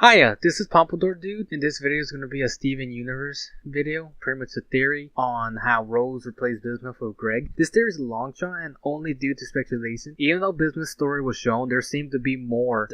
Hiya, this is Pompadour Dude, and this video is going to be a Steven Universe video, pretty much a theory on how Rose replaced Bismuth with Greg. This theory is a long shot and only due to speculation. Even though Bismuth's story was shown, there seemed to be more.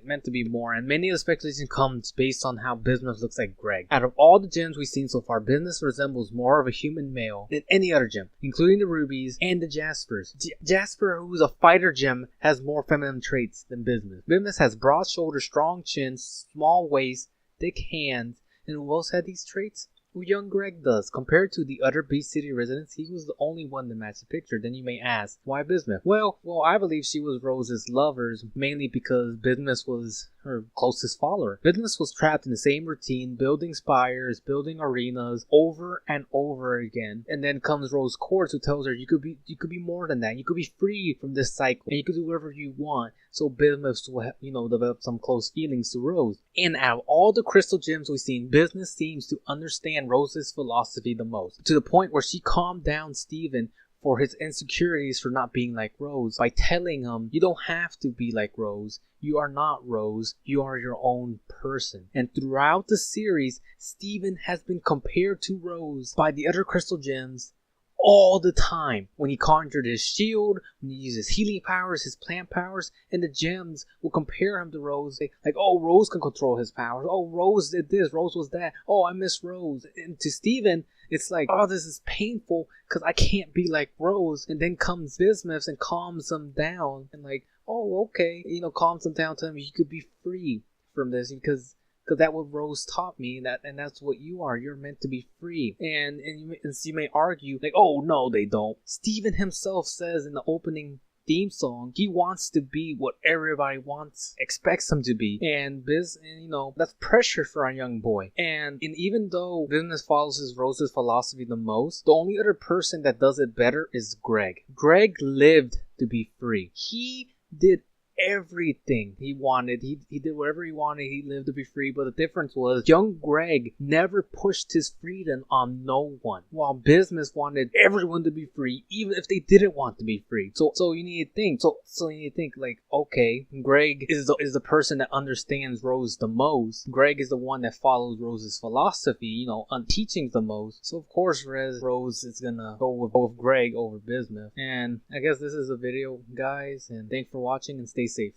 Meant to be more, and many of the speculation comes based on how Bismuth looks like Greg. Out of all the gems we've seen so far, Bismuth resembles more of a human male than any other gem, including the rubies and the jaspers. Jasper, who's a fighter gem, has more feminine traits than Bismuth. Bismuth has broad shoulders, strong chin, small waist, thick hands, and who else had these traits? Well, young Greg does. Compared to the other Beast City residents, he was the only one that matched the picture. Then you may ask, why Bismuth? Well, I believe she was Rose's lovers, mainly because Bismuth was her closest follower. Bismuth was trapped in the same routine, building spires, building arenas, over and over again. And then comes Rose Quartz, who tells her you could be more than that. You could be free from this cycle, and you could do whatever you want. So Bismuth will, develop some close feelings to Rose. And out of all the crystal gems we've seen, Bismuth seems to understand Rose's philosophy the most, to the point where she calmed down Steven for his insecurities for not being like Rose by telling him, you don't have to be like Rose. You are not Rose. You are your own person. And throughout the series, Steven has been compared to Rose by the other crystal gems all the time. When he conjured his shield, when he uses healing powers, his plant powers, and the gems will compare him to Rose. Like, oh, Rose can control his powers. Oh, Rose did this. Rose was that. Oh, I miss Rose. And to Steven, it's like, oh, this is painful because I can't be like Rose. And then comes Bismuth and calms him down. And like, oh, okay. Calms him down to him. You could be free from this because that's what Rose taught me, and that's what you are. You're meant to be free. And you may argue, like, oh, no, they don't. Steven himself says in the opening theme song, he wants to be what everybody expects him to be. And that's pressure for a young boy. And even though Bismuth follows Rose's philosophy the most, the only other person that does it better is Greg. Greg lived to be free. He did everything he wanted. He did whatever he wanted. He lived to be free. But the difference was young Greg never pushed his freedom on no one, while Bismuth wanted everyone to be free, even if they didn't want to be free. So you need to think. So you need to think, like, okay, Greg is the person that understands Rose the most. Greg is the one that follows Rose's philosophy, on teachings the most. So of course Rose is gonna go with Greg over Bismuth. And I guess this is a video, guys, and thanks for watching and stay safe.